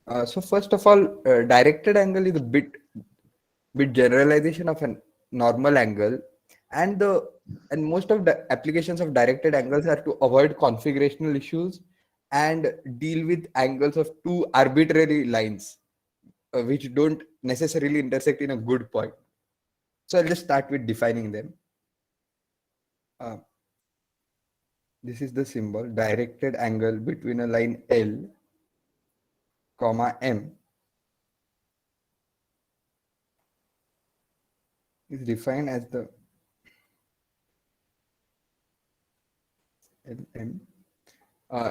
So first of all, directed angle is a bit generalization of a normal angle, and most of the applications of directed angles are to avoid configurational issues and deal with angles of two arbitrary lines which don't necessarily intersect in a good point. So I'll just start with defining them. Uh, this is the symbol directed angle between a line L, comma M is defined as the LM.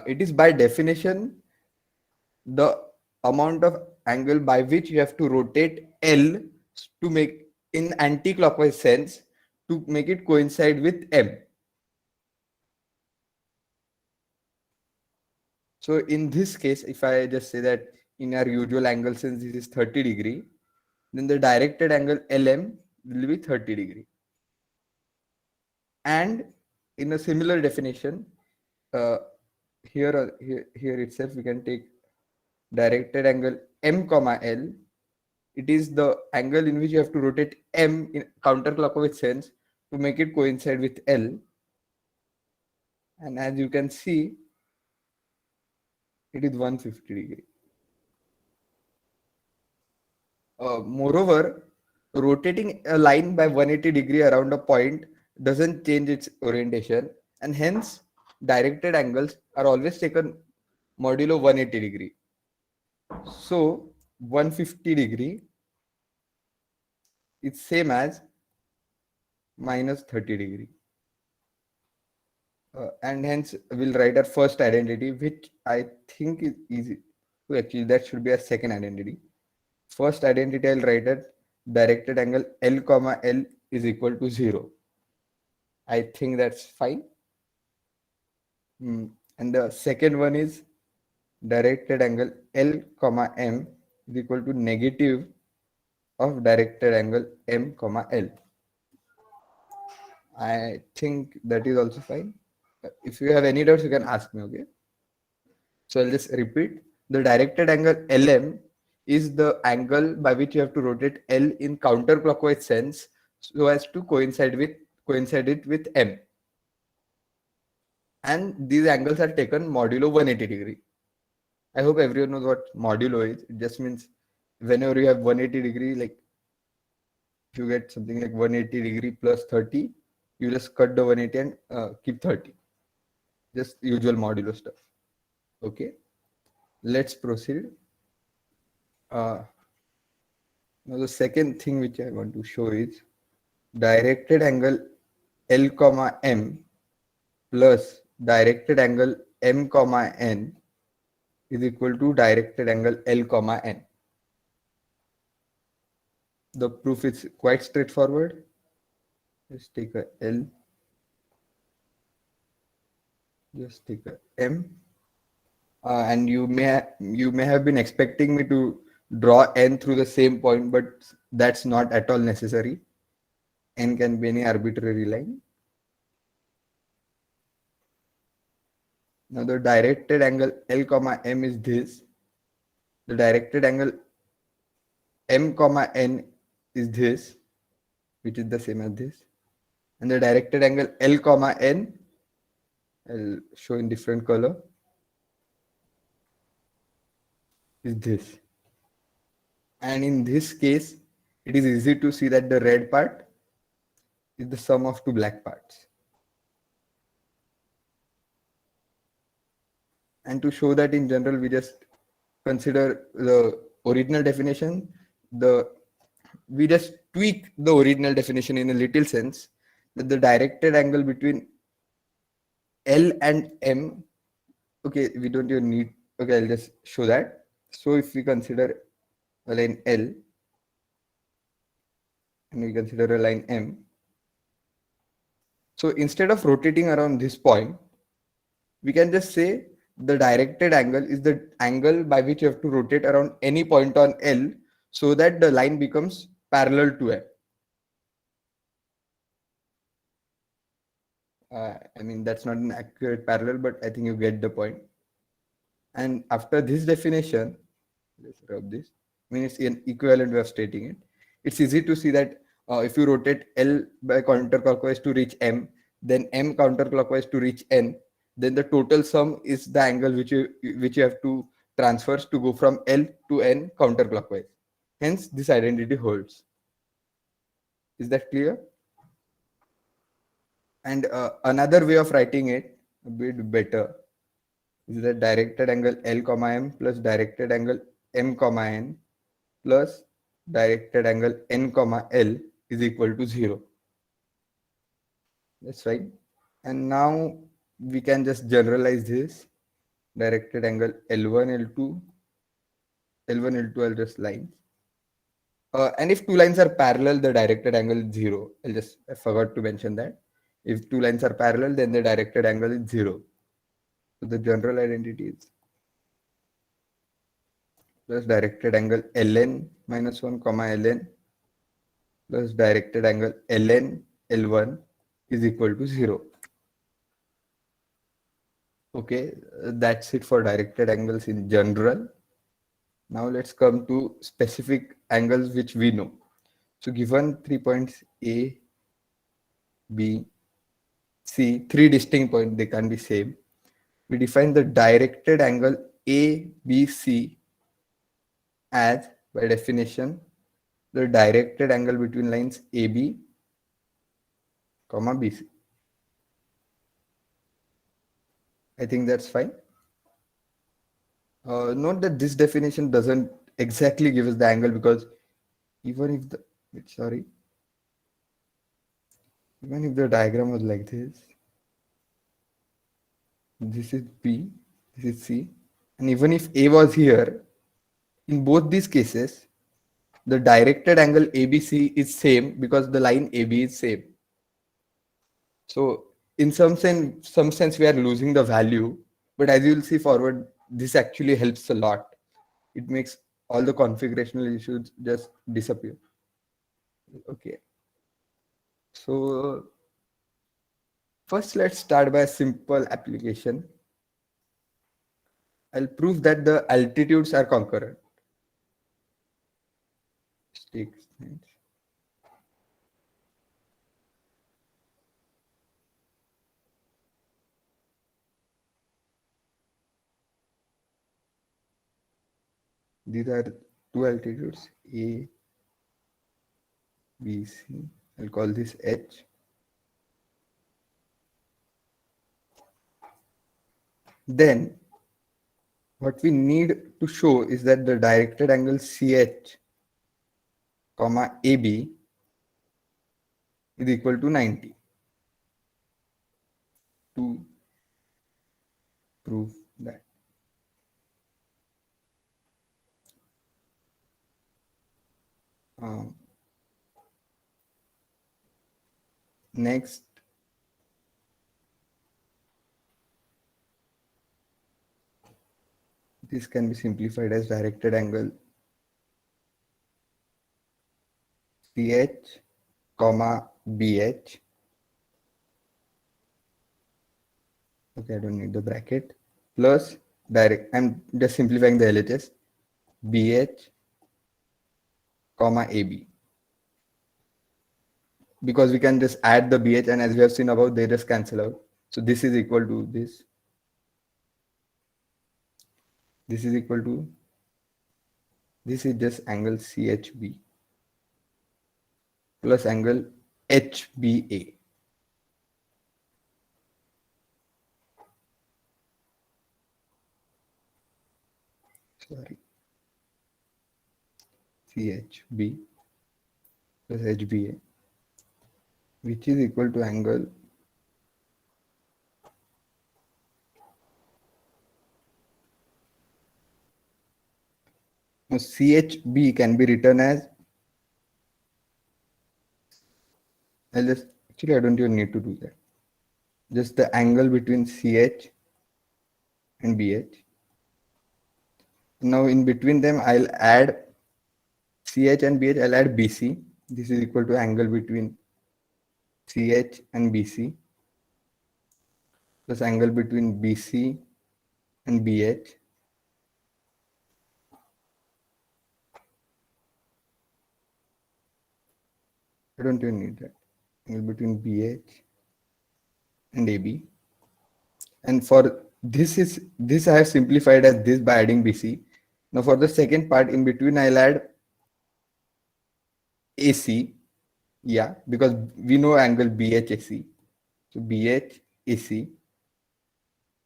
It is by definition the amount of angle by which you have to rotate L to make in anti-clockwise sense to make it coincide with M. So in this case, if I just say that in our usual angle, since this is 30°, then the directed angle LM will be 30°. And in a similar definition, uh, here itself we can take directed angle M comma L. It is the angle in which you have to rotate M in counterclockwise sense to make it coincide with L. And as you can see, it is 150°. Moreover, rotating a line by 180° around a point doesn't change its orientation, and hence directed angles are always taken modulo 180°. So 150° is same as minus 30°. And hence we'll write our first identity, which I think is easy. So actually, that should be our second identity. First identity, I'll write it directed angle L comma L is equal to 0. I think that's fine. And the second one is directed angle L comma M is equal to negative of directed angle M comma L. I think that is also fine. If you have any doubts, you can ask me, okay? So I'll just repeat. The directed angle LM is the angle by which you have to rotate L in counterclockwise sense so as to coincide it with M. And these angles are taken modulo 180°. I hope everyone knows what modulo is. It just means whenever you have 180°, like if you get something like 180° plus 30, you just cut the 180 and keep 30. Just usual modulo stuff. Okay, let's proceed. Now the second thing which I want to show is directed angle L comma M plus directed angle M comma N is equal to directed angle L comma N. The proof is quite straightforward. Just take a L, just take a M, and you may have been expecting me to draw N through the same point, but that's not at all necessary. N can be any arbitrary line. Now the directed angle L comma M is this. The directed angle M comma N is this, which is the same as this. And the directed angle L comma N, I'll show in different color, is this. And in this case, it is easy to see that the red part is the sum of two black parts. And to show that in general, we just consider the original definition. We just tweak the original definition in a little sense that the directed angle between L and M. Okay, we don't even need. Okay, I'll just show that. So if we consider a line L and we consider a line M. So instead of rotating around this point, we can just say the directed angle is the angle by which you have to rotate around any point on L so that the line becomes parallel to M. I mean, that's not an accurate parallel, but I think you get the point. And after this definition, let's rub this. I mean, it's an equivalent way of stating it. It's easy to see that if you rotate L by counterclockwise to reach M, then M counterclockwise to reach N, then the total sum is the angle which you have to transfers to go from L to N counterclockwise. Hence, this identity holds. Is that clear? And another way of writing it a bit better is that directed angle L comma M plus directed angle M comma N plus directed angle N comma L is equal to 0. That's right. And now we can just generalize this directed angle L1, L2, L1, L2 are just lines. And if two lines are parallel, the directed angle is 0. I forgot to mention that. If two lines are parallel, then the directed angle is 0. So the general identity is plus directed angle Ln minus 1 comma Ln plus directed angle Ln L1 is equal to 0. Okay, that's it for directed angles in general. Now let's come to specific angles which we know. So given 3 points A, B, C, three distinct points, they can be same. We define the directed angle ABC as, by definition, the directed angle between lines AB, comma BC. I think that's fine. Note that this definition doesn't exactly give us the angle, because even if the even if the diagram was like this is B, this is C, and even if A was here, in both these cases, the directed angle ABC is same because the line AB is same. So in some sense, we are losing the value, but as you will see forward, this actually helps a lot. It makes all the configurational issues just disappear. Okay. So first, let's start by a simple application. I'll prove that the altitudes are concurrent. Sticks. These are two altitudes, A, B, C. I'll call this H. Then what we need to show is that the directed angle CH, comma AB is equal to 90. To prove that. Next, this can be simplified as directed angle CH, comma BH. Okay, I don't need the bracket. Plus I'm just simplifying the LHS. BH, comma AB. Because we can just add the BH, and as we have seen above, they just cancel out. So this is equal to this. This is equal to, this is just angle CHB plus angle HBA. Sorry. CHB plus HBA, which is equal to angle CHB can be written as, I don't even need to do that. Just the angle between CH and BH. Now in between them, I'll add CH and BH, I'll add BC. This is equal to angle between CH and BC plus angle between BC and BH I don't even need that. Angle between BH and AB. And for this I have simplified as this by adding BC. Now for the second part in between I'll add AC. Yeah, because we know angle BHAC. So BHAC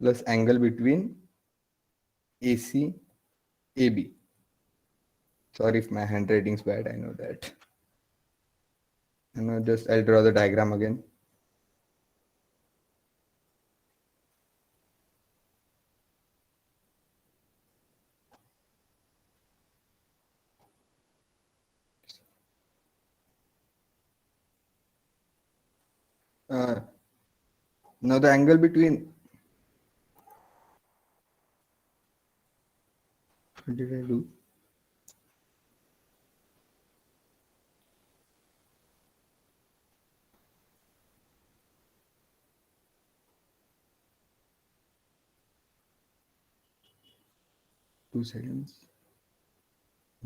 plus angle between ACAB. Sorry if my handwriting is bad, I know that. And now just I'll draw the diagram again. Uh, Now the angle between, what did I do? Two seconds.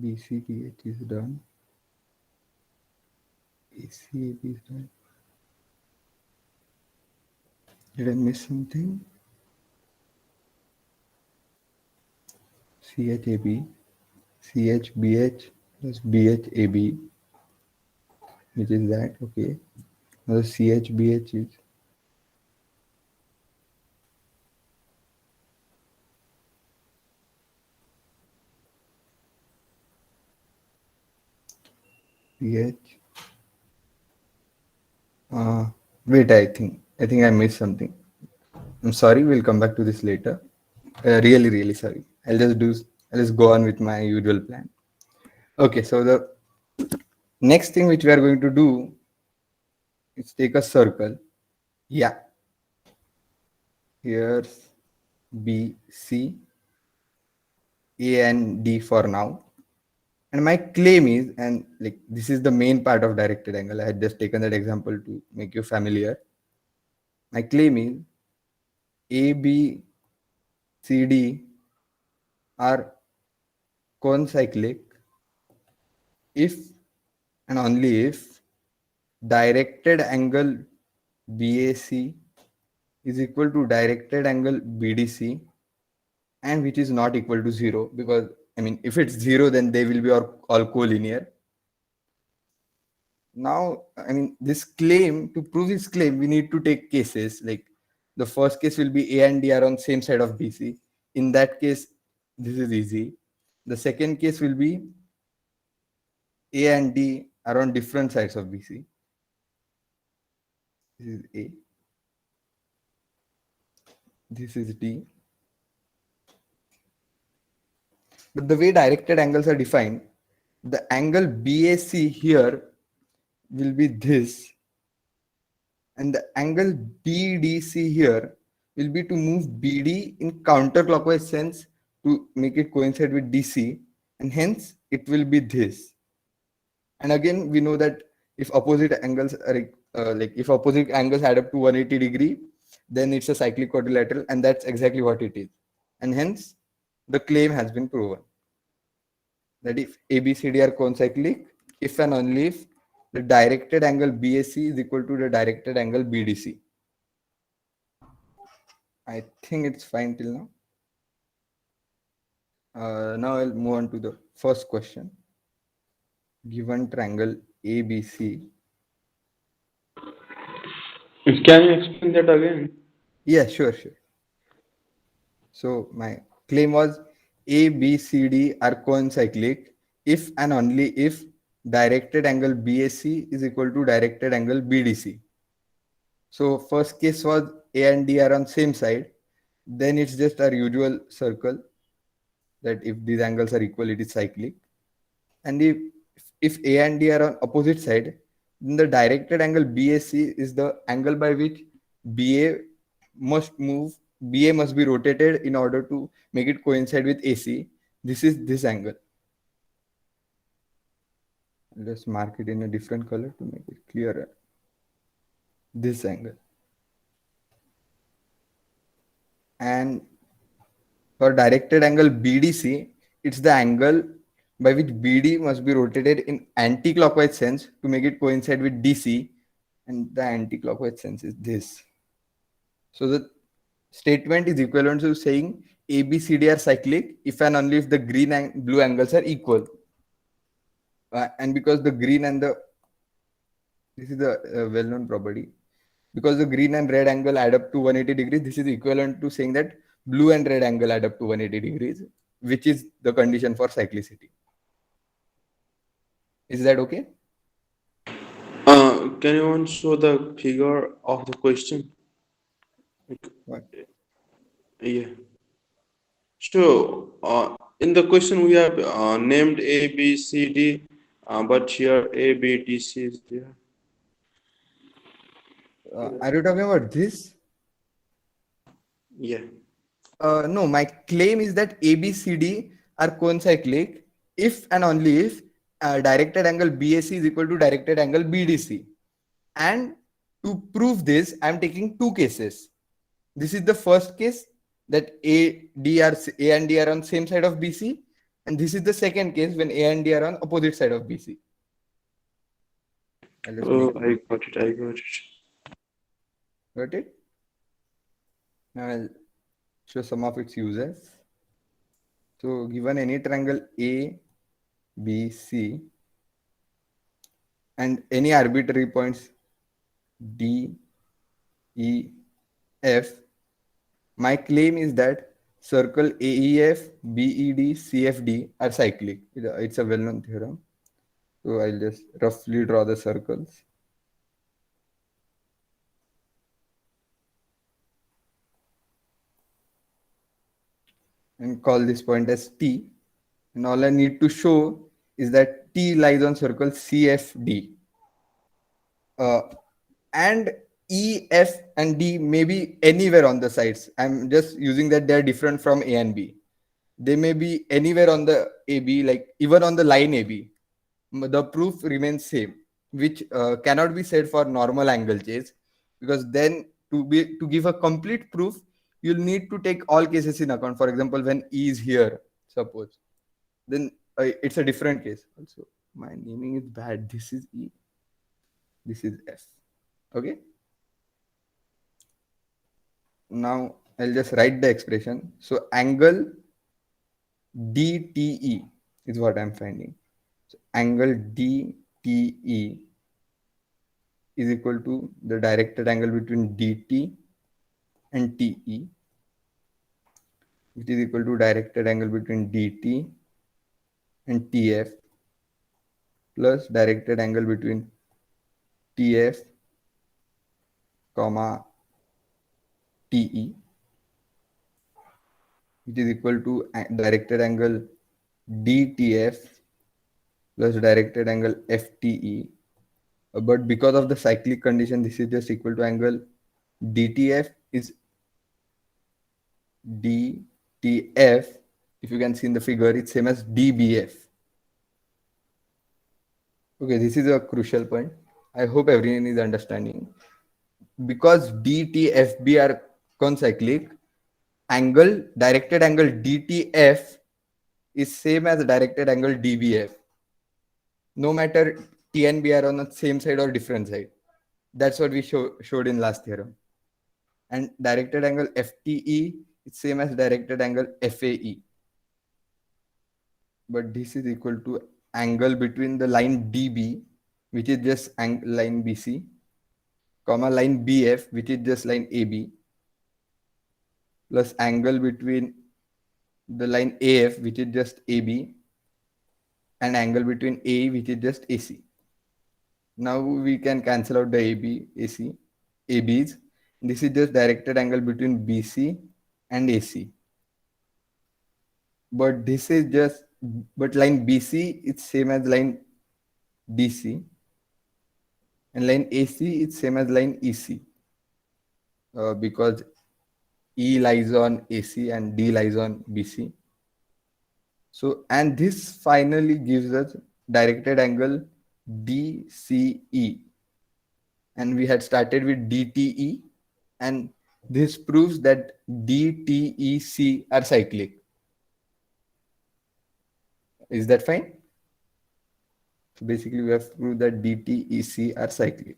BCPH is done. ACAB is done. Did I miss something? CHAB, CHBH plus BHAB, which is that, okay. Now the CHBH is BH. Wait, I think I missed something. I'm sorry, we'll come back to this later. Really sorry. I'll just go on with my usual plan. Okay, so the next thing which we are going to do is take a circle. Yeah, here's B, C, A, and D for now. And my claim is, and like this is the main part of directed angle. I had just taken that example to make you familiar. My claim is A, B, C, D are concyclic if and only if directed angle BAC is equal to directed angle BDC, and which is not equal to 0, because I mean if it's 0 then they will be all collinear. Now I mean this claim, to prove this claim we need to take cases like the first case will be A and D are on same side of BC. In that case this is easy. The second case will be A and D are on different sides of BC. This is A, this is D. But the way directed angles are defined, the angle BAC here will be this, and the angle BDC here will be to move BD in counterclockwise sense to make it coincide with DC, and hence it will be this. And again, we know that if opposite angles are like if opposite angles add up to 180-degree, then it's a cyclic quadrilateral, and that's exactly what it is. And hence, the claim has been proven that if ABCD are concyclic, if and only if the directed angle BAC is equal to the directed angle BDC. I think it's fine till now. Now I'll move on to the first question. Given triangle ABC. Can you explain that again? Yeah, sure. So my claim was ABCD are concyclic if and only if directed angle BAC is equal to directed angle BDC. So first case was A and D are on same side. Then it's just our usual circle that if these angles are equal, it is cyclic. And if A and D are on opposite side, then the directed angle BAC is the angle by which BA must move. BA must be rotated in order to make it coincide with AC. This is this angle. Let's mark it in a different color to make it clearer. This angle. And for directed angle BDC, it's the angle by which BD must be rotated in anti-clockwise sense to make it coincide with DC, and the anti-clockwise sense is this. So the statement is equivalent to saying A, B, C, D are cyclic if and only if the green and blue angles are equal. And because the green and the this is the well-known property, because the green and red angle add up to 180 degrees, this is equivalent to saying that blue and red angle add up to 180 degrees, which is the condition for cyclicity. Is that okay? Can you want to show the figure of the question? What? Yeah. So, in the question we have named A, B, C, D, but here A, B, D, C is there. Are you talking about this? Yeah. No, my claim is that ABCD are coencyclic if and only if directed angle BAC is equal to directed angle BDC. And to prove this, I am taking two cases. This is the first case, that A and D are on same side of BC, and this is the second case when A and D are on opposite side of BC. I'll just Oh, make I got it. I got it. got it. Now I'll show some of its uses. So given any triangle A, B, C, and any arbitrary points D, E, F, my claim is that circle AEF, BED, CFD are cyclic. It's a well-known theorem. So I'll just roughly draw the circles. And call this point as T. And all I need to show is that T lies on circle CFD. And E, F, and D may be anywhere on the sides. I'm just using that they're different from A and B. They may be anywhere on the AB, like even on the line AB. The proof remains same, which cannot be said for normal angle chase, because then to give a complete proof, you'll need to take all cases in account. For example, when E is here, suppose, then it's a different case. Also, my naming is bad. This is E, this is F. Okay. Now I'll just write the expression. So angle DTE is what I'm finding. So angle DTE is equal to the directed angle between DT and TE, which is equal to directed angle between DT and TF plus directed angle between TF comma TE, which is equal to directed angle DTF plus directed angle FTE. But because of the cyclic condition, this is just equal to angle DTF is DTF. If you can see in the figure, it's same as DBF. Okay, this is a crucial point. I hope everyone is understanding. Because DTFB are concyclic, directed angle DTF is same as directed angle DBF. No matter T and B are on the same side or different side. That's what we showed in last theorem. And directed angle FTE is same as directed angle FAE. But this is equal to angle between the line DB, which is just line BC, comma line BF, which is just line AB, plus angle between the line AF, which is just AB, and angle between A, which is just AC. Now we can cancel out the ABs. This is just directed angle between BC and AC. But this is just, but line BC it's same as line DC, and line AC it's same as line EC, because E lies on AC and D lies on BC. So, and this finally gives us directed angle DCE, and we had started with DTE, and this proves that DTEC are cyclic. Is that fine? So basically, we have proved that dt, ec are cyclic.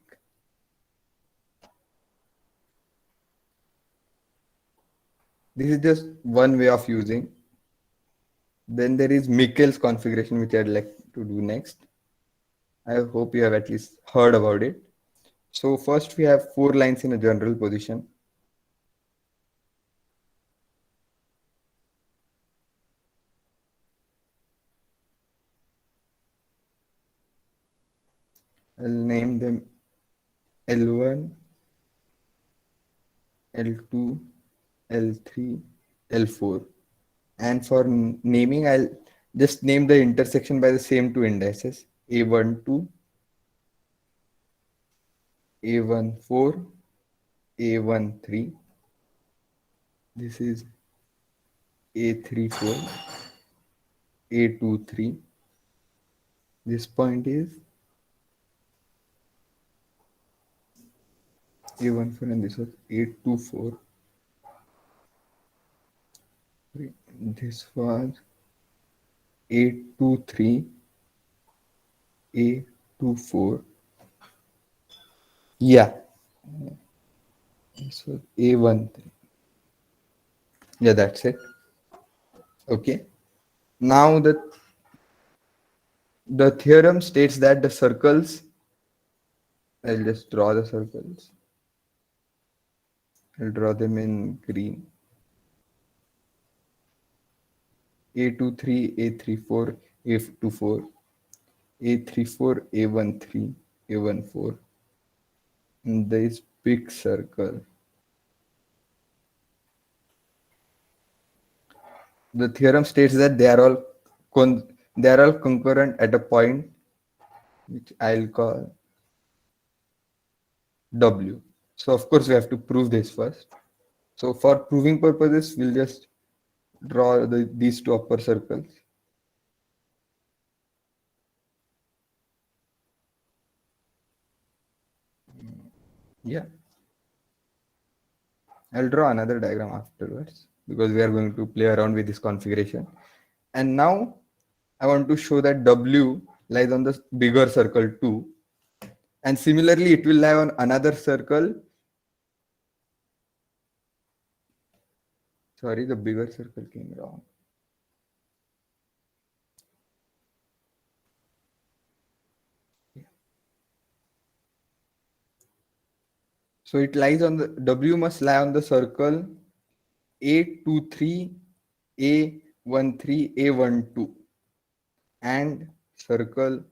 This is just one way of using. Then there is Michel's configuration, which I'd like to do next. I hope you have at least heard about it. So first we have 4 lines in a general position. I'll name them L1, L2, L3, L4. And for naming, I'll just name the intersection by the same 2 indices, A12, A14, A13. This is A34, A23. This point is A14 and this was A24. This was A23, A24. Yeah, this was A13. Yeah, that's it. Okay. Now the theorem states that the circles, I'll just draw the circles. I'll draw them in green. A23, A34, A24, A34, A13, A14. And this big circle. The theorem states that they are all concurrent at a point which I'll call W. So of course we have to prove this first. So for proving purposes, we'll just draw these 2 upper circles. Yeah. I'll draw another diagram afterwards because we are going to play around with this configuration. And now I want to show that W lies on the bigger circle too. And similarly, it will lie on another circle. Sorry, the bigger circle came wrong. So it lies on the W must lie on the circle A23, A13, A12 and circle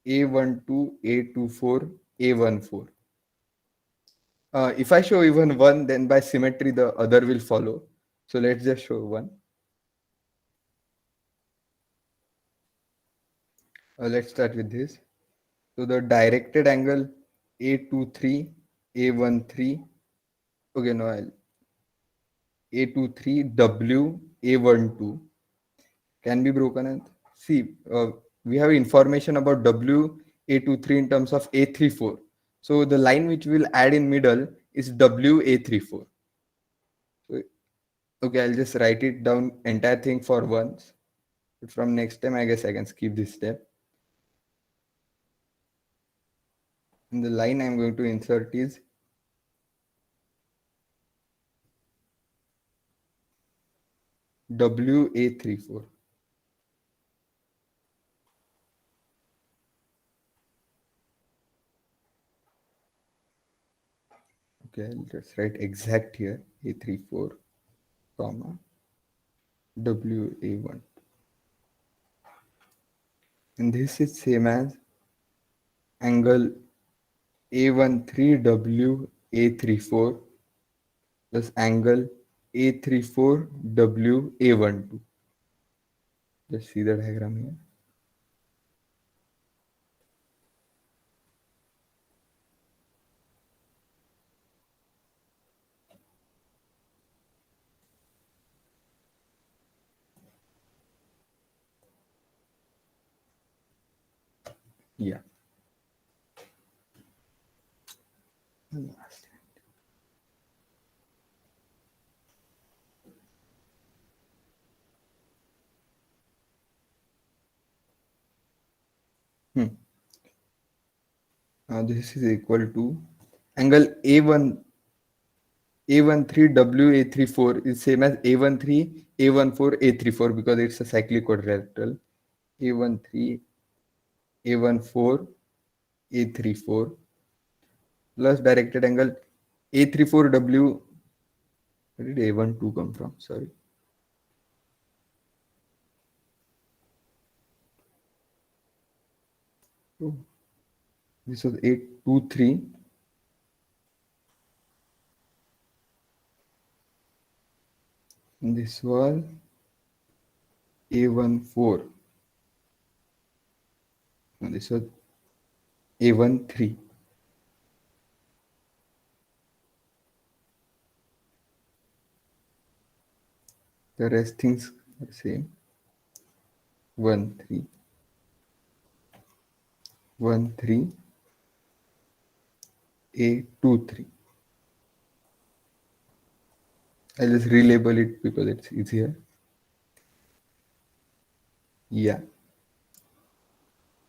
A12, A24, A14. If I show even one, then by symmetry the other will follow. So let's just show one. Let's start with this. So the directed angle A23, A13. Okay, no, A23, W, A12 can be broken and see, we have information about W, A23 in terms of A34. So the line which we'll add in middle is W, A34. So, okay, I'll just write it down entire thing for once. But from next time, I guess I can skip this step. And the line I'm going to insert is WA34. Okay, I'll just write exact here, A34, comma, WA1. And this is same as angle A13W A34 plus angle A34W A12. Just see the diagram here. Yeah. Now this is equal to angle A13W A34 is same as A13 A14 A34 because it's a cyclic quadrilateral. A13 A14 A34 plus directed angle A34W. Where did A12 come from? Sorry. Oh, this was 823. And this was A14. And this was A13. The rest things are same. 1 3 1 3 A23. I'll just relabel it because it's easier. Yeah,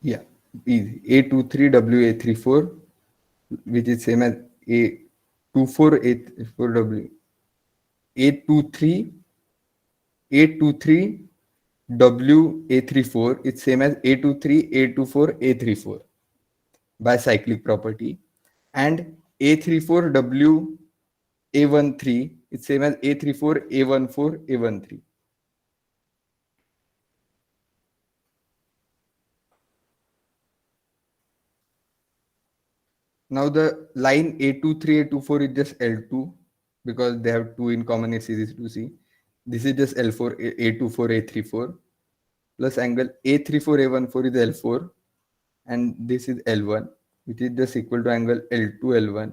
yeah, easy. A23WA34, which is same as A24A4W. A23 A23WA34, it's same as A23A24A34 by cyclic property, and A34WA13, it's same as A34A14A13. Now the line A23, A24 is just L2 because they have two in common, it's easy to see. This is just L4, A24, A34 plus angle A34, A14 is L4 and this is L1, which is just equal to angle L2, L1,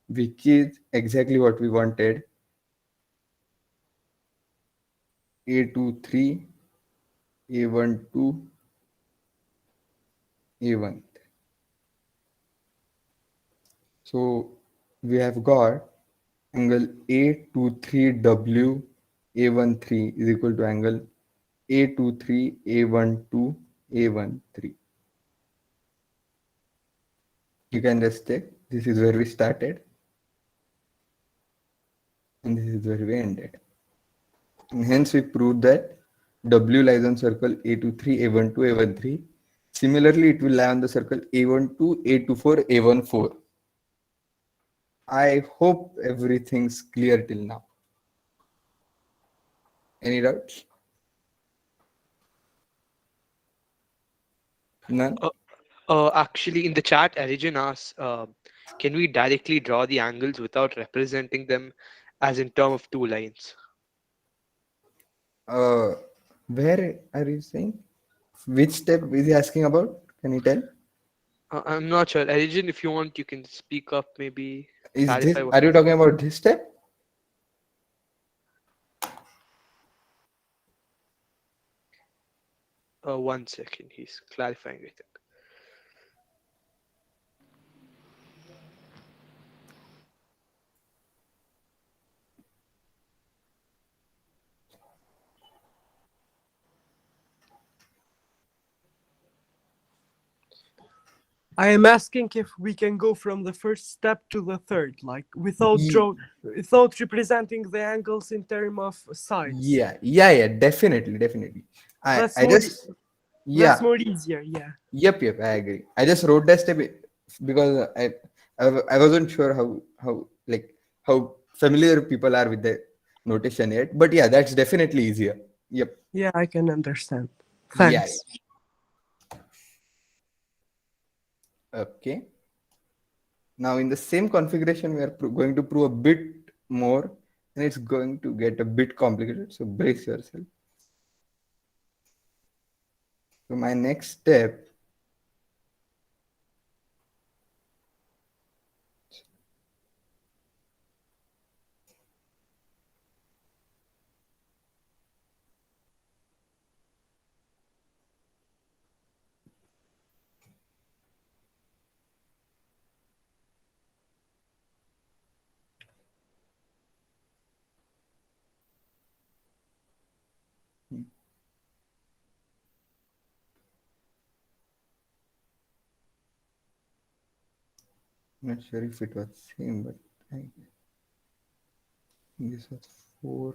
which is exactly what we wanted. A23, A12, A1. So we have got angle A23W A13 is equal to angle A23 A12 A13. You can just check. This is where we started and this is where we ended. And hence we proved that W lies on circle A23 A12 A13. Similarly, it will lie on the circle A12 A24 A14. I hope everything's clear till now. Any doubts? None? Actually, in the chat, Arijan asks, can we directly draw the angles without representing them as in term of two lines? Uh, where are you saying? Which step is he asking about? Can you tell? I'm not sure. Arijan, if you want, you can speak up, maybe Is this, clarify what. are you talking about this step? One second, he's clarifying it. I am asking if we can go from the first step to the third, like without representing the angles in terms of sides. Yeah, definitely. That's I more, just, that's yeah, more easier. Yeah. yep, I agree. I just wrote that step because I wasn't sure how familiar people are with the notation yet. But yeah, that's definitely easier. Yep. Yeah, I can understand. Yeah. Thanks. Okay. Now in the same configuration, we are going to prove a bit more, and it's going to get a bit complicated. So brace yourself. So my next step not sure if it was same, but I think this was 4,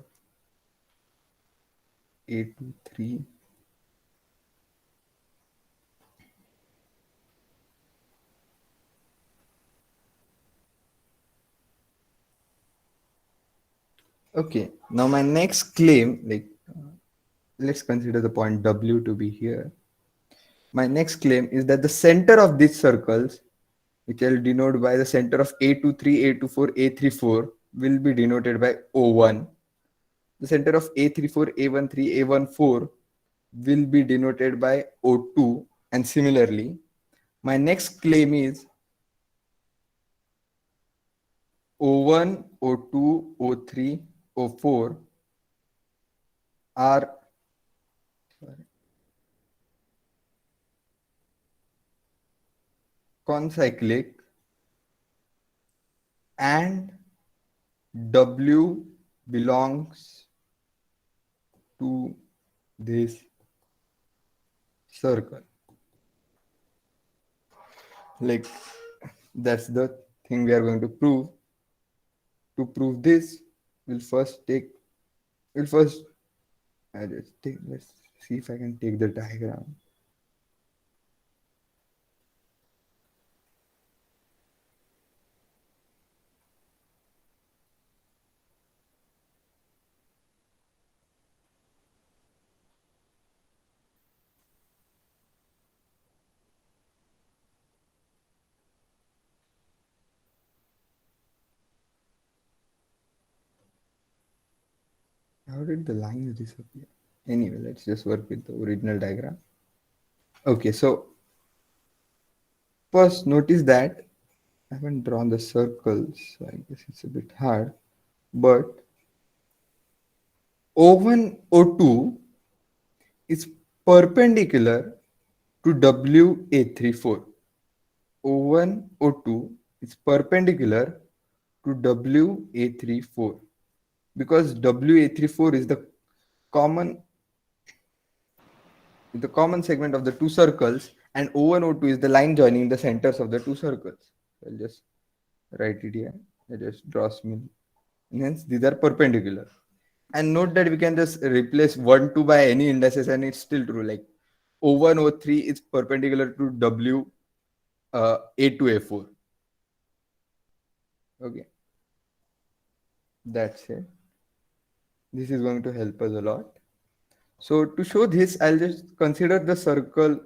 A2, 3. Okay, now my next claim, let's consider the point W to be here. My next claim is that the center of these circles, which I'll denote by the center of A23, A24, A34, will be denoted by O1. The center of A34, A13, A14 will be denoted by O2. And similarly, my next claim is O1, O2, O3, O4 are concyclic and W belongs to this circle. Like, that's the thing we are going to prove. To prove this, we'll first I just take, let's see if I can take the diagram. How did the lines disappear? Anyway, let's just work with the original diagram. Okay, so first notice that I haven't drawn the circles, so I guess it's a bit hard. But O1, O2 is perpendicular to WA34. O1, O2 is perpendicular to WA34 because WA34 is the common segment of the two circles, and O1, O2 is the line joining the centers of the two circles. I'll just write it here. I just draw small. And hence these are perpendicular. And note that we can just replace 1, 2 by any indices and it's still true. Like O1, O3 is perpendicular to W, A2, A4. Okay. That's it. This is going to help us a lot. So to show this, I'll just consider the circle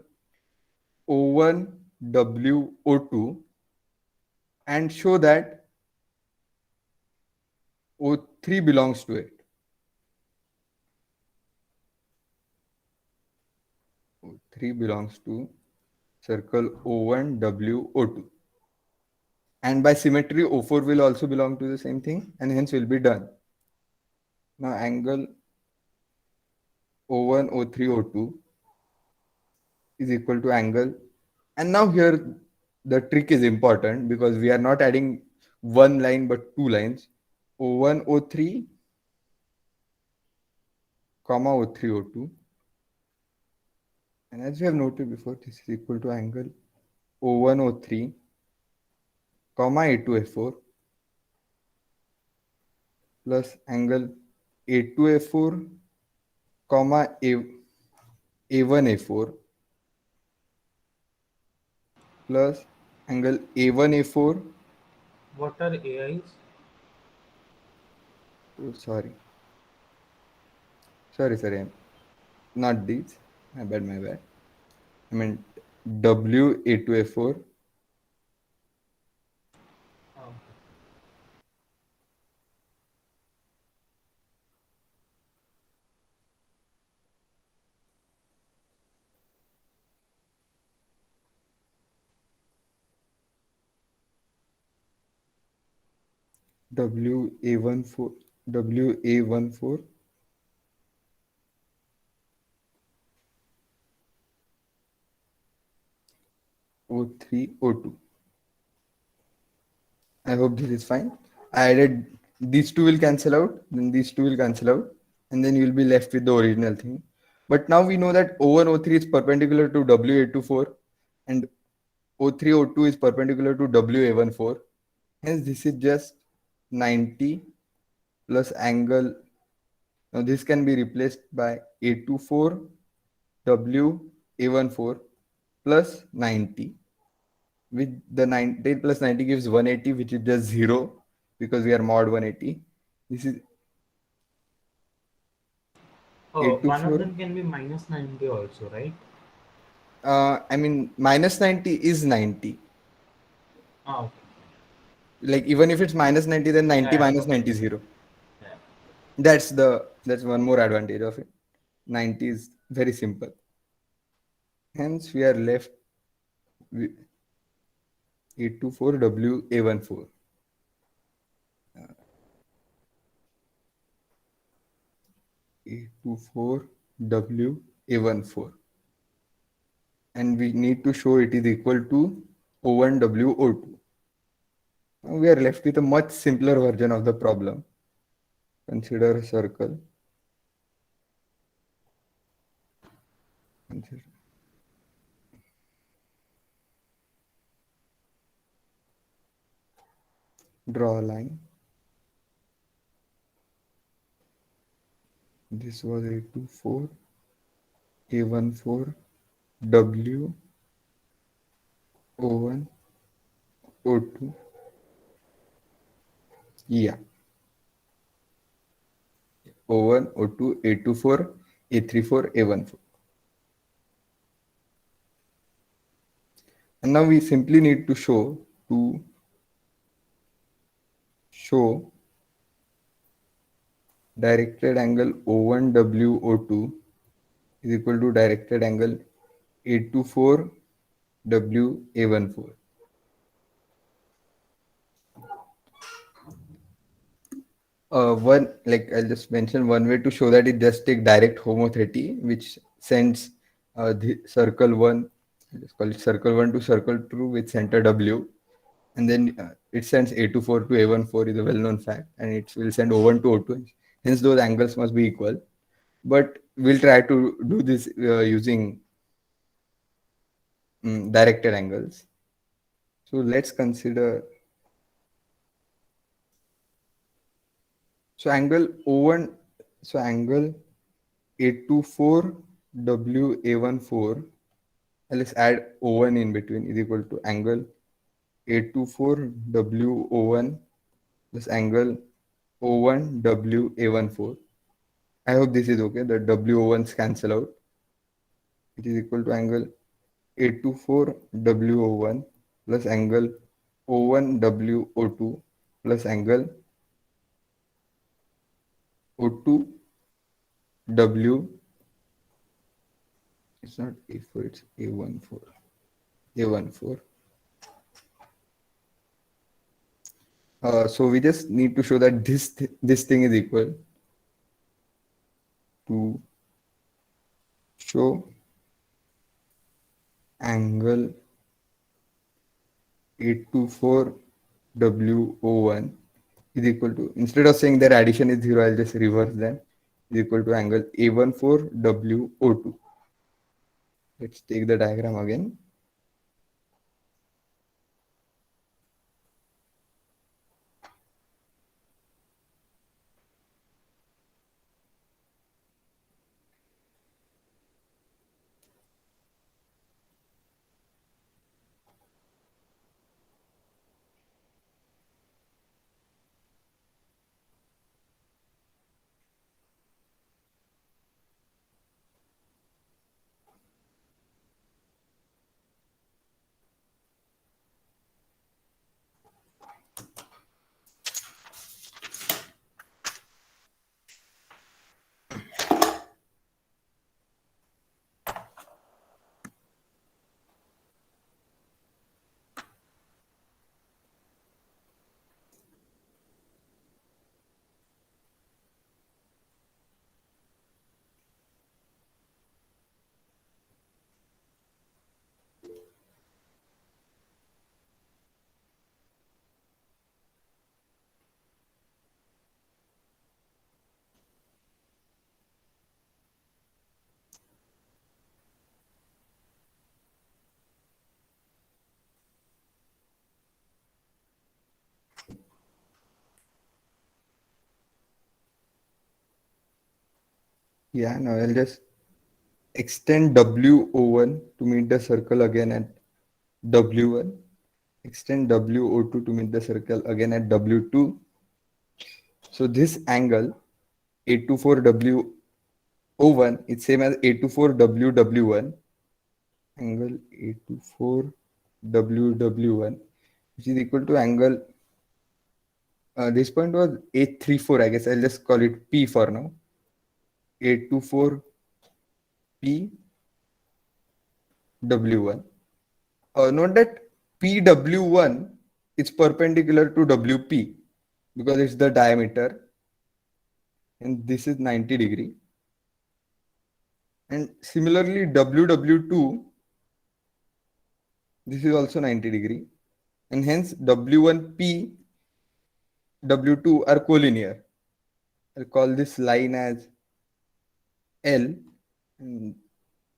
O1, W, O2 and show that O3 belongs to it. O3 belongs to circle O1, W, O2. And by symmetry, O4 will also belong to the same thing and hence will be done. Now angle O1, O3, O2 is equal to angle. And now here the trick is important because we are not adding one line but two lines. O1, O3, comma O3, O2. And as we have noted before, this is equal to angle O1, O3, comma A2, A4 plus angle A2, A4, comma A1, A4 plus angle A1, A4. What are AIs? Oh, sorry, not these. My bad. I meant W, A2, A4. Oh, WA14, WA14, O3, O2. I hope this is fine. I added these two will cancel out, then these two will cancel out, and then you will be left with the original thing. But now we know that O1, O3 is perpendicular to WA24 and O3, O2 is perpendicular to WA14. Hence, this is just 90 plus angle. Now, this can be replaced by A24 WA14 plus 90. With the 90 plus 90 gives 180, which is just 0 because we are mod 180. This is Oh, one of 824. them can be minus 90 also, right? I mean, minus 90 is 90. Oh, okay. Like even if it's minus 90, then 90 Yeah, minus okay. 90 is 0. Yeah. That's one more advantage of it. 90 is very simple. Hence, we are left with 824 WA14. Uh, 824 WA14. And we need to show it is equal to O1 WO2. Now we are left with a much simpler version of the problem. Consider a circle. Consider draw a line. This was A24, A14, W, O1, O2. Yeah, O1, O2, A24, A34, A14. And now we simply need to show directed angle O1 WO2 is equal to directed angle A24 WA14. One, like I'll just mention one way to show that is just take direct homothenity, which sends the circle one, let's call it circle one to circle two with center W, and then it sends A24 to A14 is a well-known fact, and it will send O1 to O2. Hence, those angles must be equal. But we'll try to do this using directed angles. So let's consider. So angle O1, so angle A24 WA14, and let's add O1 in between, is equal to angle A24 WO1 plus angle O1 WA14. I hope this is okay. The WO1s cancel out. It is equal to angle A24 WO1 plus angle O1 WO2 plus angle O2 W. It's not A4, it's A14. A14. So we just need to show that this thing is equal to show angle 824 WO1 is equal to, instead of saying their addition is 0, I'll just reverse them, is equal to angle A14 WO2. Let's take the diagram again. Yeah, now I'll just extend WO1 to meet the circle again at W1. Extend WO2 to meet the circle again at W2. So this angle A24WO1 is same as A24WW1. Angle A24WW1, which is equal to angle, this point was A34, I guess I'll just call it P for now. A24PW1. Note that PW1 is perpendicular to WP because it's the diameter, and this is 90 degree. And similarly, WW2, this is also 90 degree, and hence W1P, W2 are collinear. I'll call this line as L, and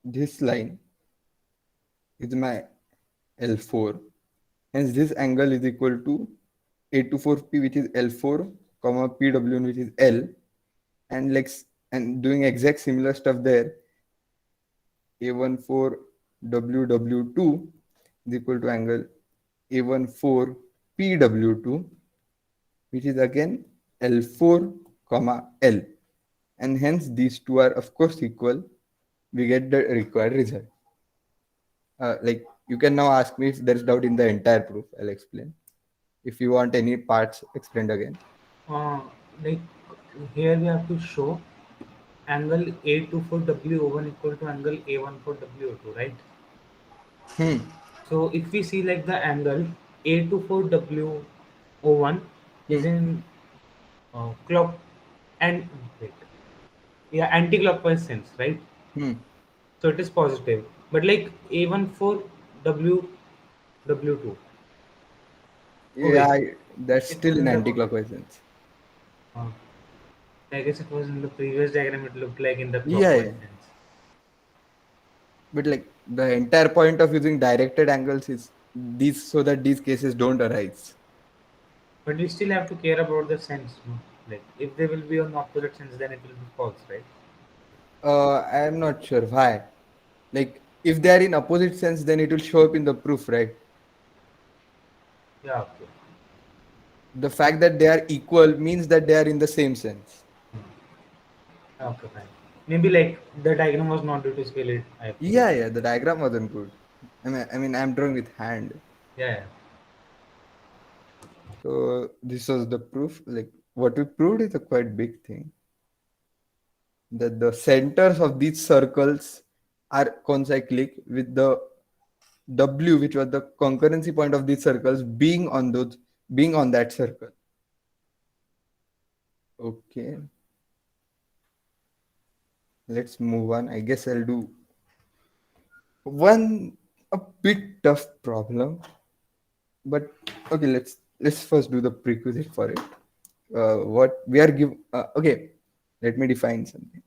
this line is my L4. Hence, this angle is equal to A24P, which is L4, comma PW1, which is L, and and doing exact similar stuff there. A14WW2 is equal to angle A14PW2, which is again L4, comma L, and hence these two are of course equal. We get the required result. Like, you can now ask me if there is doubt in the entire proof. I'll explain. If you want any parts explained again. Uh, like here we have to show angle A24WO1 equal to angle A14WO2, right? So if we see like the angle A24WO1 is in clock and wait, yeah, anti-clockwise sense, right? So it is positive, but like A14WW2. Yeah, that's It still was in in the anti-clockwise sense. uh, I guess it was in the previous diagram. It looked like in the Yeah, clockwise yeah. sense. But like the entire point of using directed angles is these, so that these cases don't arise. But we still have to care about the sense, no? Like if they will be on opposite sense, then it will be false, right? I'm not sure why. Like, if they are in opposite sense, then it will show up in the proof, right? Yeah, okay. The fact that they are equal means that they are in the same sense. Okay, fine. Maybe like the diagram was not due to scale it. I have to do Yeah, that. yeah. The diagram wasn't good. I'm drawing with hand. Yeah, yeah. So this was the proof. Like, what we proved is a quite big thing. That the centers of these circles are concyclic, with the W, which was the concurrency point of these circles, being on that circle. Okay. Let's move on. I guess I'll do one a bit tough problem. But okay, let's first do the prerequisite for it. What we are give okay, let me define something.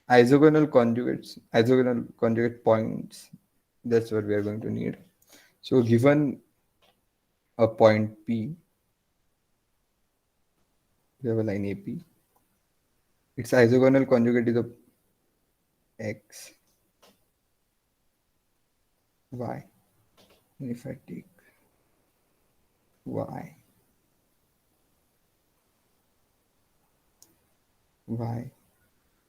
Isogonal conjugate points, that's what we are going to need. So given a point P, we have a line AP, its isogonal conjugate is a X, Y. And if I take Y, Y,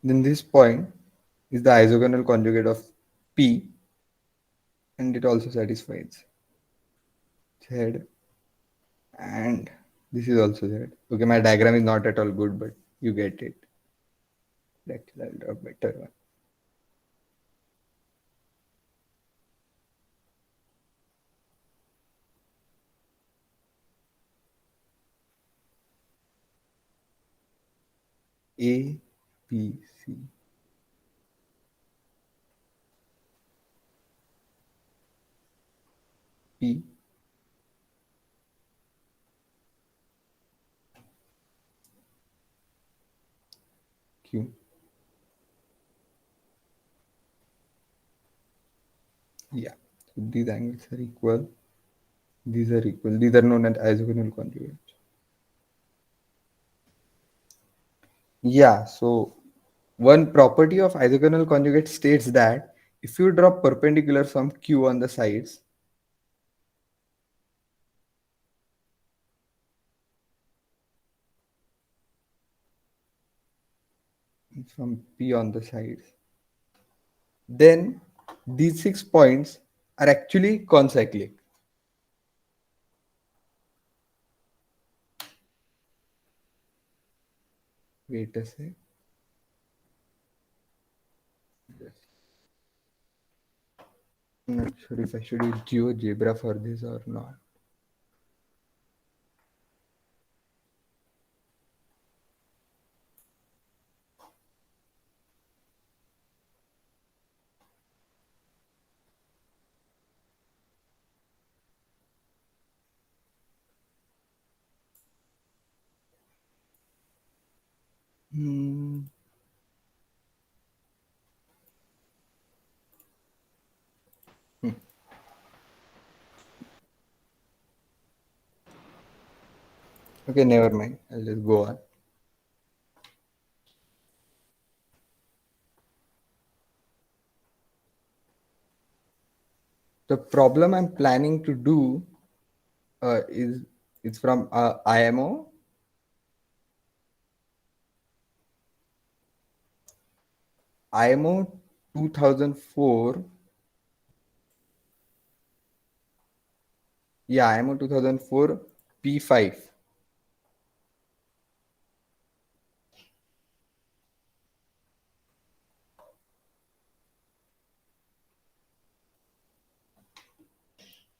then this point is the isogonal conjugate of P, and it also satisfies Z, and this is also Z. Okay, my diagram is not at all good, but you get it. Let's draw a better one. A, B, C. P, Q. Yeah, so these angles are equal. These are equal. These are known as isogonal conjugates. Yeah, so one property of isogonal conjugate states that if you draw perpendicular from Q on the sides, from P on the sides, then these 6 points are actually concyclic. Wait a sec. I'm not sure if I should use GeoGebra for this or not. Hmm. Okay, never mind. I'll just go on. The problem I'm planning to do is it's from IMO. IMO 2004. Yeah, IMO 2004 P5.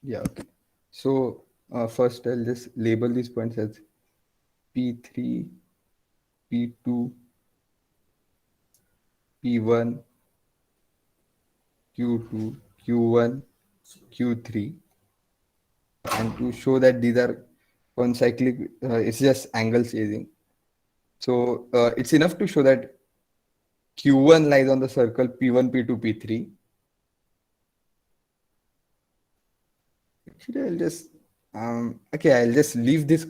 Yeah, okay. So first I'll just label these points as P3, P2, P1, Q2, Q1, Q3. And to show that these are concyclic, it's just angle chasing. So it's enough to show that Q1 lies on the circle P1, P2, P3. Actually, I'll just leave this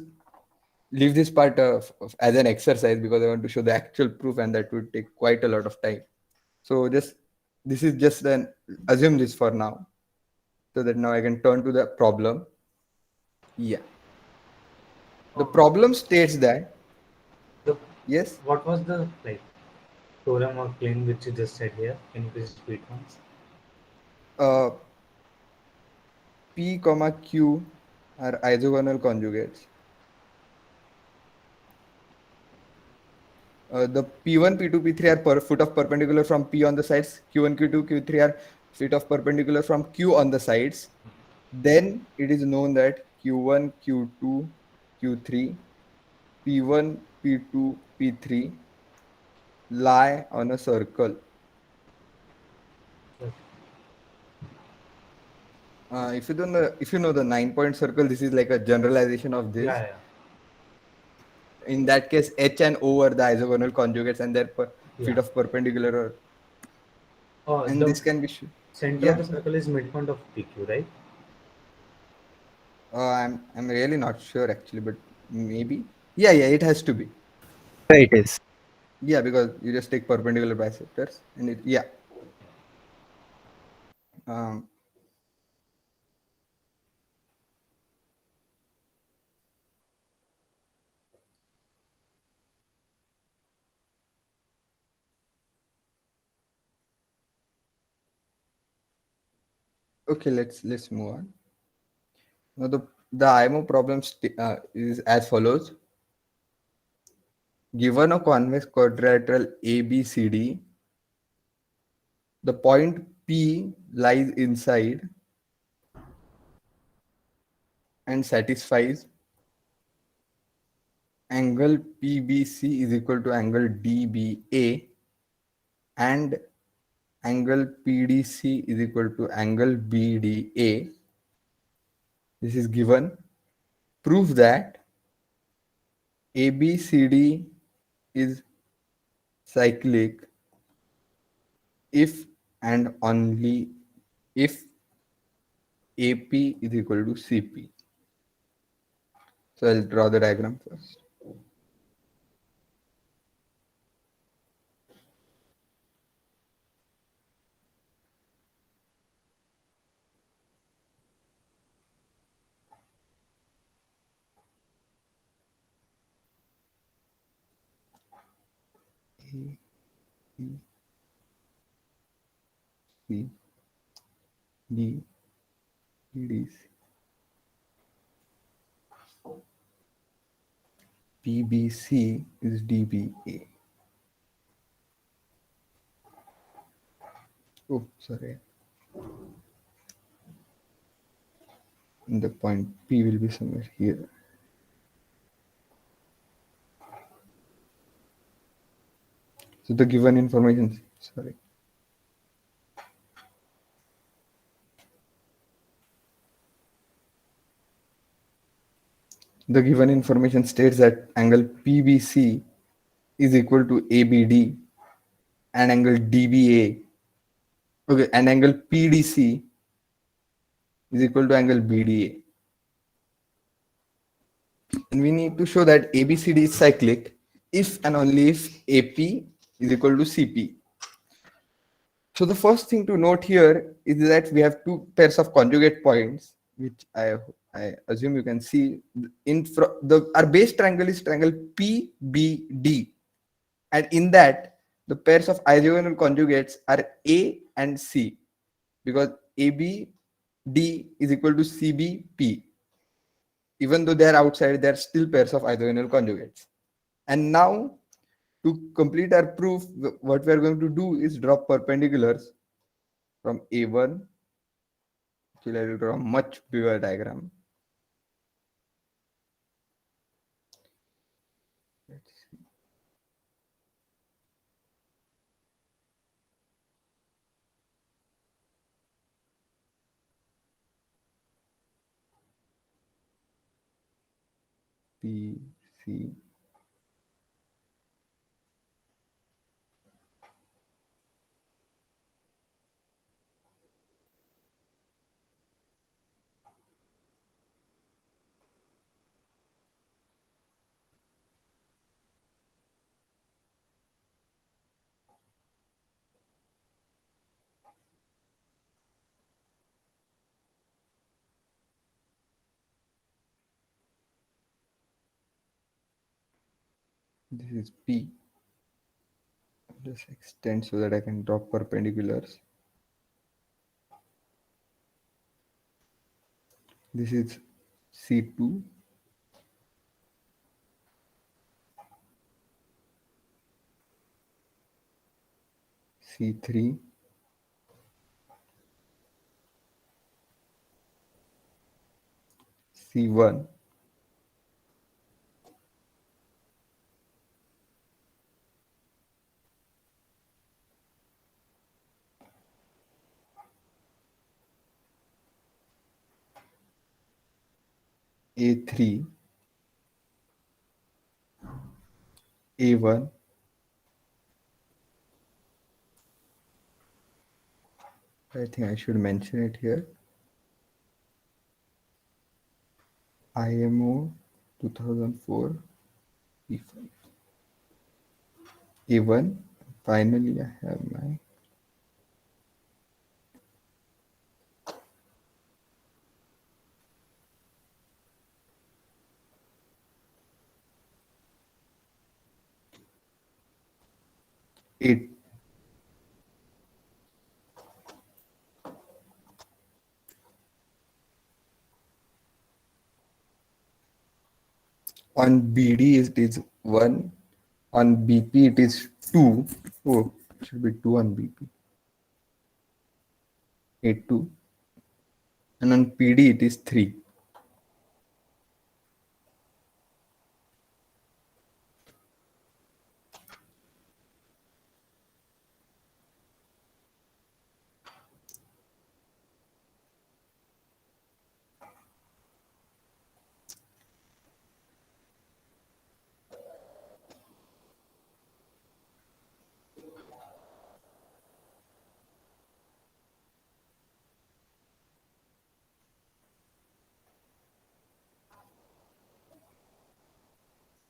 part as an exercise because I want to show the actual proof and that would take quite a lot of time. So this is just an assume this for now, so that now I can turn to the problem. Yeah. The problem states that The yes, what was the like theorem or claim which you just said here? Can you please repeat once? uh, P comma Q are isogonal conjugates. The P1, P2, P3 are per foot of perpendicular from P on the sides. Q1, Q2, Q3 are feet of perpendicular from Q on the sides. Then it is known that Q1, Q2, Q3, P1, P2, P3 lie on a circle. Okay. If you know the 9-point circle, this is like a generalization of this. Yeah, yeah. In that case, H and O are the isogonal conjugates, and their feet Yeah. of perpendicular are, and The this can be center of yeah. the circle is midpoint of PQ, right? I'm really not sure actually, but maybe. Yeah, it has to be. It is. Yeah, because you just take perpendicular bisectors and it, yeah. Um, okay, let's move on. Now the IMO problem is as follows. Given a convex quadrilateral ABCD, the point P lies inside and satisfies angle PBC is equal to angle DBA and angle PDC is equal to angle BDA. This is given. Prove that ABCD is cyclic if and only if AP is equal to CP. So I'll draw the diagram first. A, B, C, D, D, C. PBC is DBA. Oh, sorry. The point P will be somewhere here. So the given information, sorry. The given information states that angle PBC is equal to ABD and angle DBA. Okay, and angle PDC is equal to angle BDA. And we need to show that ABCD is cyclic if and only if AP is equal to CP. So the first thing to note here is that we have two pairs of conjugate points, which I assume you can see. Our base triangle is triangle PBD, and in that the pairs of isogonal conjugates are A and C, because ABD is equal to CBP. Even though they are outside, they are still pairs of isogonal conjugates. And now, to complete our proof, what we are going to do is draw perpendiculars from A1. Actually, I will draw a much bigger diagram. Let's see. P, C. This is P. Just extend so that I can draw perpendiculars. This is C2. C3. C1. A3, A1, I think I should mention it here. IMO 2004 P5. A1. Finally, I have my A. On BD it is 1, on BP it is 2. Oh, it should be 2 on BP. A2. And on PD it is 3.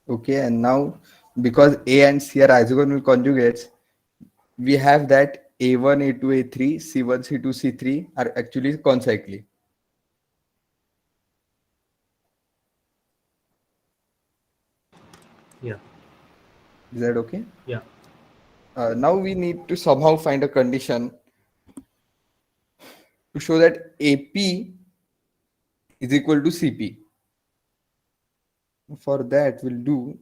Okay, and now because A and C are isogonal conjugates, we have that A1, A2, A3, C1, C2, C3 are actually concyclic. Yeah. Is that okay? Yeah. Now we need to somehow find a condition to show that AP is equal to CP. For that, we'll do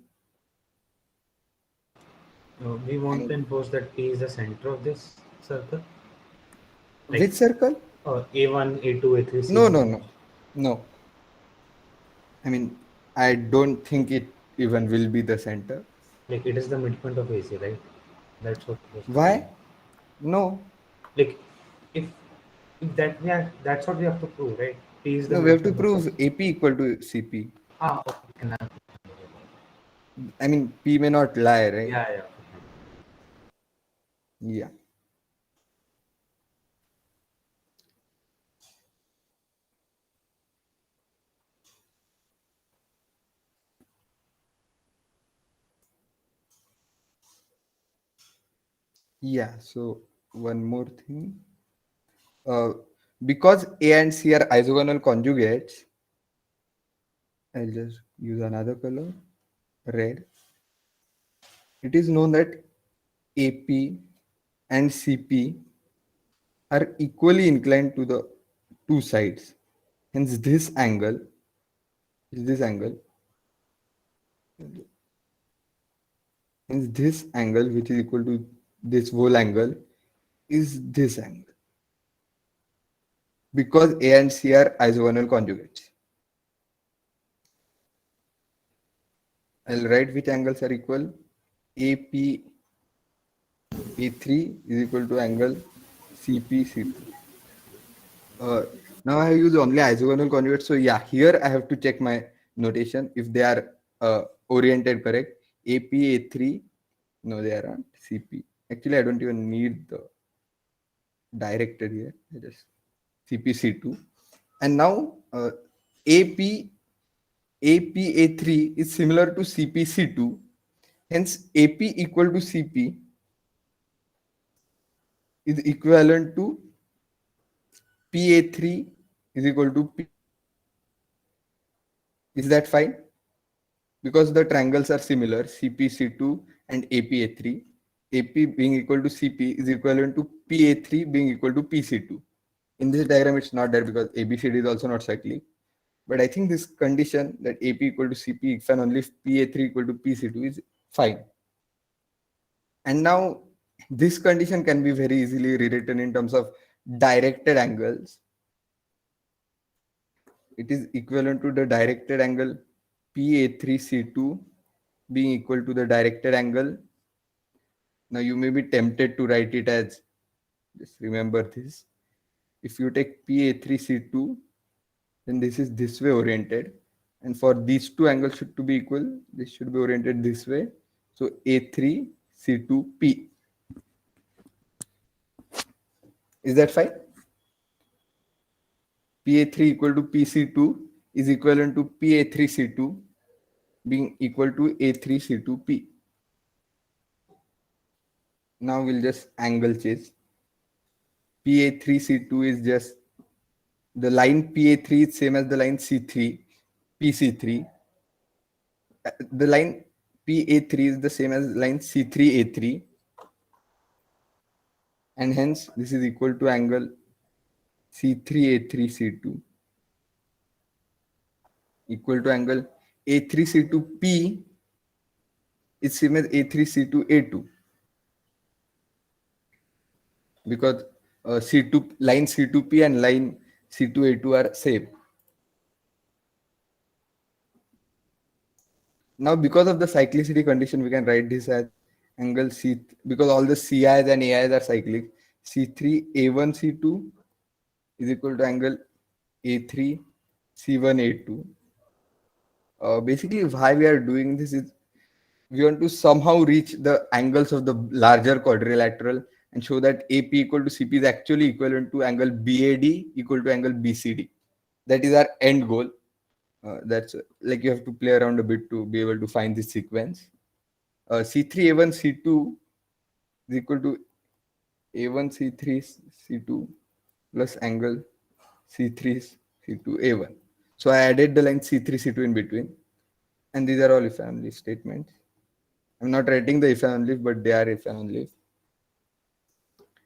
We want to impose that P is the center of this circle. Like, which circle? A1, A2, A3, No, C1. no, no, no. I mean, I don't think it even will be the center. Like it is the midpoint of AC, right? That's what. Why? No, Like if that, yeah, that's what we have to prove, right? P is the no, we have to midpoint of prove AP equal to CP. Okay. Now. I mean, P may not lie, right? Yeah, yeah. Yeah. Yeah, so one more thing. Because A and C are isogonal conjugates, I'll just use another color, red. It is known that AP and CP are equally inclined to the two sides. Hence, this angle is this angle. Hence, this angle, which is equal to this whole angle, is this angle. Because A and C are isogonal conjugates. I'll write which angles are equal. AP A3 is equal to angle CP C2. Now I use only isogonal conjugates. So yeah, here I have to check my notation if they are oriented correct. AP A3, no, they aren't. CP. Actually, I don't even need the directed here. I just CP C2. And now AP A3 is similar to CP C2. Hence, AP equal to CP is equivalent to PA3 is equal to P. Is that fine? Because the triangles are similar, CPC2 and APA3. AP being equal to CP is equivalent to PA3 being equal to PC2. In this diagram, it's not there because ABCD is also not cyclic. But I think this condition that AP equal to CP if and only if PA3 equal to PC2 is fine. And now this condition can be very easily rewritten in terms of directed angles. It is equivalent to the directed angle PA3C2 being equal to the directed angle. Now you may be tempted to write it as, just remember this. If you take PA3C2, then this is this way oriented. And for these two angles should to be equal, this should be oriented this way. So A3C2P. Is that fine? PA3 equal to PC2 is equivalent to PA3C2 being equal to A3C2P. Now we'll just angle change. PA3C2 is just the line PA3 is same as the line C3, PC3. The line PA3 is the same as line C3A3. And hence this is equal to angle C3A3C2 equal to angle A3C2P is same as A3C2A2 because C2 line C2P and line C2A2 are same. Now because of the cyclicity condition, we can write this as angle C because all the CIs and AIs are cyclic. C3A1C2 is equal to angle A3C1A2. Basically, why we are doing this is we want to somehow reach the angles of the larger quadrilateral and show that AP equal to CP is actually equivalent to angle BAD equal to angle BCD. That is our end goal. That's like you have to play around a bit to be able to find this sequence. C3A1 C2 is equal to A1 C3 C2 plus angle C3 C2 A1. So I added the line C3 C2 in between, and these are all if and only statements. I'm not writing the if and only, but they are if and only.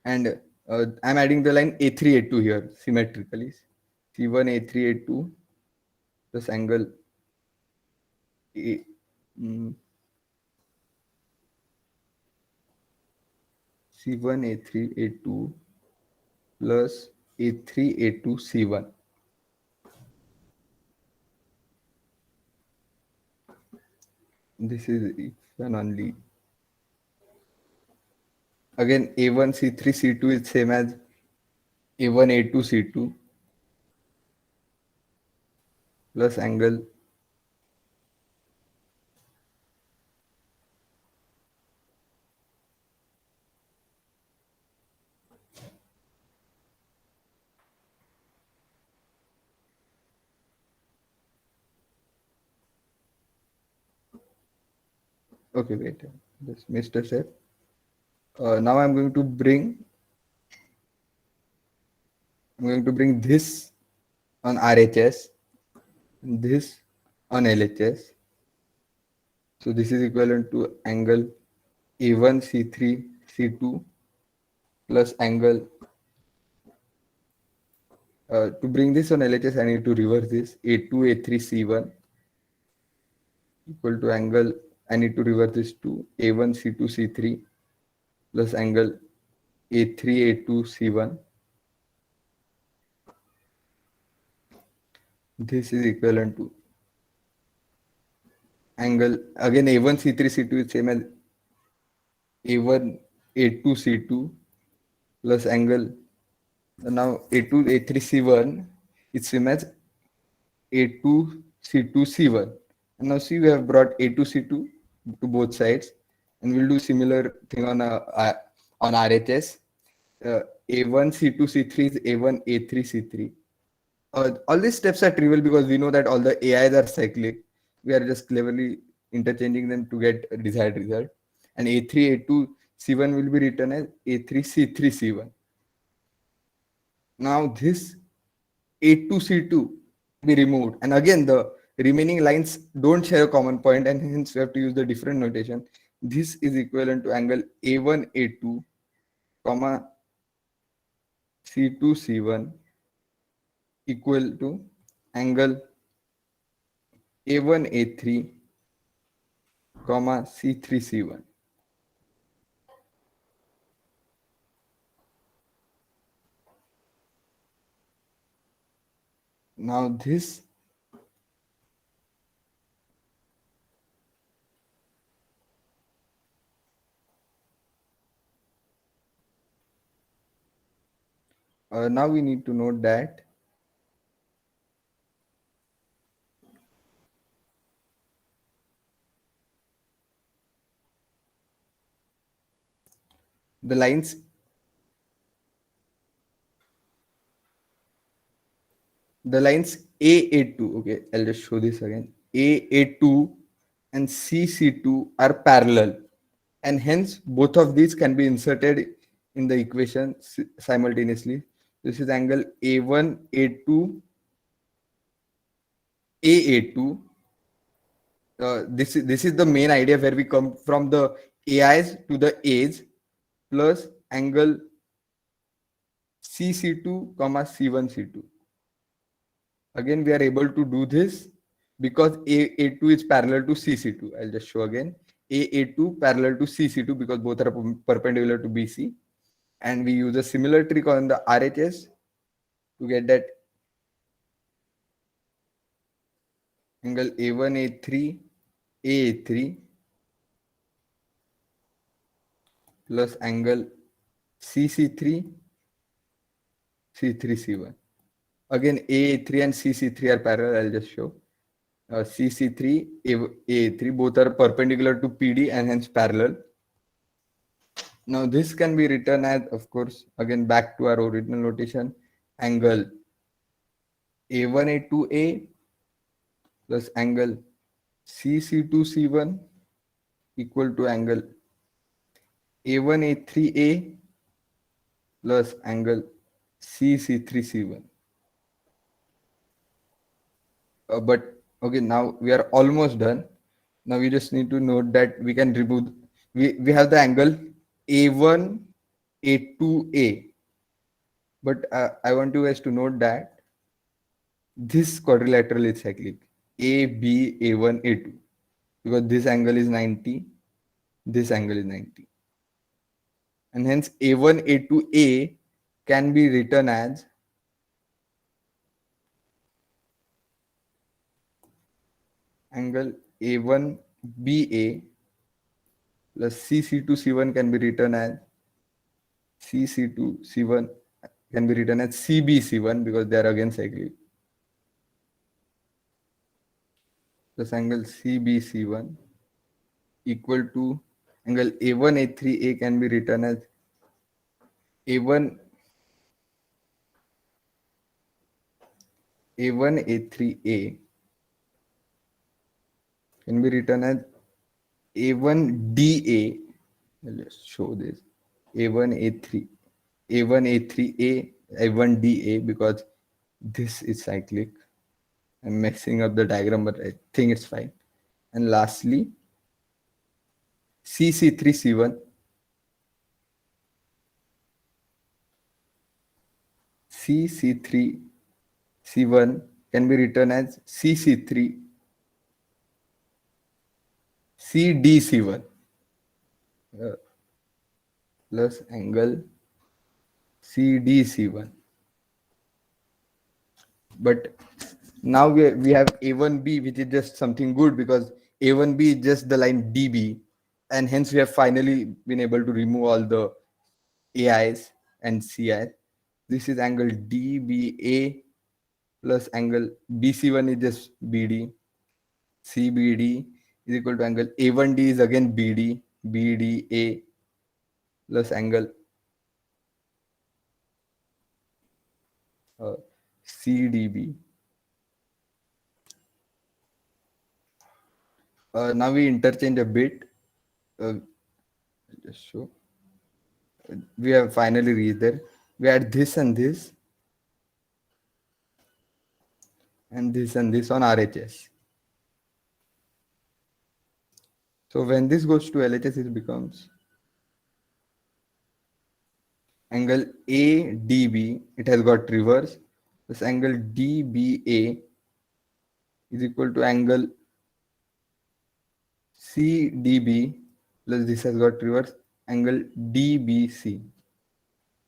and I'm adding the line A3 A2 here symmetrically. C1 A3 A2 plus angle A. C1 A3 A2 plus A3 A2 C1. This is if and only. Again, A1 C3 C2 is same as A1 A2 C2 plus angle okay, wait, just missed a step. Now I'm going to bring this on RHS and this on LHS. So this is equivalent to angle A1 C3 C2 plus angle. To bring this on LHS, I need to reverse this. A2 A3 C1 equal to angle. I need to reverse this to A1 C2 C3 plus angle A3 A2 C1. This is equivalent to angle, again A1 C3 C2 is same as A1 A2 C2 plus angle. Now A2 A3 C1 is same as A2 C2 C1. And now see, we have brought A2 C2 to both sides, and we'll do similar thing on RHS. A1 C2 C3 is A1 A3 C3. All these steps are trivial because we know that all the AIs are cyclic. We are just cleverly interchanging them to get a desired result. And A3 A2 C1 will be written as A3 C3 C1. Now this A2 C2 be removed, and again the remaining lines don't share a common point, and hence we have to use the different notation. This is equivalent to angle A1 A2 comma C2 C1 equal to angle A1 A3 comma C3 C1. Now this now we need to note that the lines A2, okay, I'll just show this again. A2 and CC2 are parallel, and hence both of these can be inserted in the equation simultaneously. This is angle A1 A2 A2. This is the main idea where we come from the AIs to the A's plus angle CC2 comma C1 C2. Again, we are able to do this because A2 is parallel to CC2. I'll just show again. A2 parallel to CC2 because both are perpendicular to BC. And we use a similar trick on the RHS to get that angle A1 A3 A3 plus angle CC3 C3 C1. Again, A3 and CC3 are parallel. I'll just show. CC3 A3 both are perpendicular to PD and hence parallel. Now this can be written as, of course, again back to our original notation, angle A1 A2A plus angle CC2 C1 equal to angle A1 A3A plus angle CC3 C1. But okay, now we are almost done. Now we just need to note that we can remove, we have the angle A1 A2A. But I want you guys to note that this quadrilateral is cyclic. AB, A1, A2. Because this angle is 90, this angle is 90. And hence A1, A2A can be written as angle A1BA plus CC2C1 can be written as CC2C1 can be written as CBC1 because they are again cyclic. Plus angle CBC1 equal to angle A1A3A can be written as A1 A1A3A can be written as A1DA. Let's show this. A1A3, A1A3A, A1DA because this is cyclic. I'm messing up the diagram, but I think it's fine. And lastly, CC3C1, CC3C1 can be written as CC3 CDC1 plus angle CDC1. But now we have A1B, which is just something good because A1B is just the line DB, and hence we have finally been able to remove all the AIs and CIs. This is angle DBA plus angle BC1 is just BD. CBD is equal to angle A1D is again BD, BDA plus angle CDB. Now we interchange a bit. Just show. We have finally reached there. We add this and this on RHS. So when this goes to LHS, it becomes angle ADB. It has got reverse. This angle DBA is equal to angle CDB plus this has got reverse angle DBC.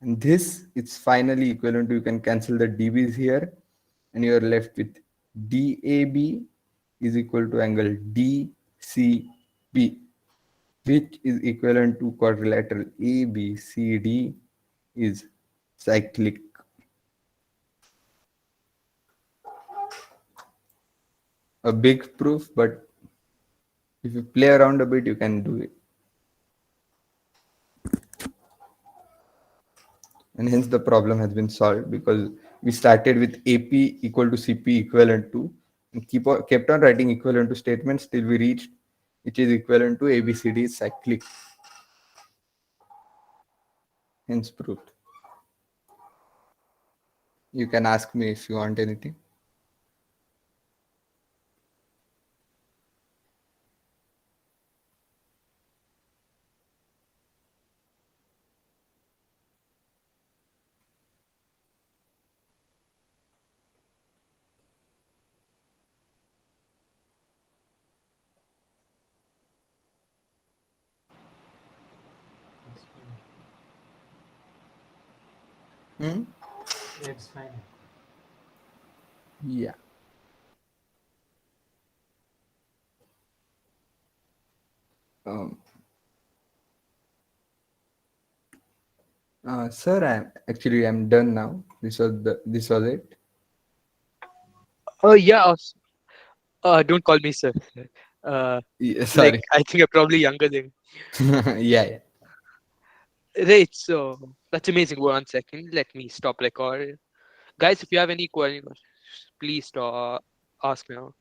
And this is finally equivalent to, you can cancel the DBs here and you are left with DAB is equal to angle DCB, which is equivalent to quadrilateral ABCD is cyclic. A big proof, but if you play around a bit, you can do it. And hence the problem has been solved because we started with AP equal to CP equivalent to, and kept on writing equivalent to statements till we reached which is equivalent to ABCD is cyclic. Hence proved. You can ask me if you want anything. It's fine. Yeah. Sir, I'm done now. This was it. Oh yeah. Don't call me sir. Yeah, sorry. Like I think you're probably younger than. Yeah. Right. So that's amazing. 1 second. Let me stop record. Guys, if you have any questions, please ask now.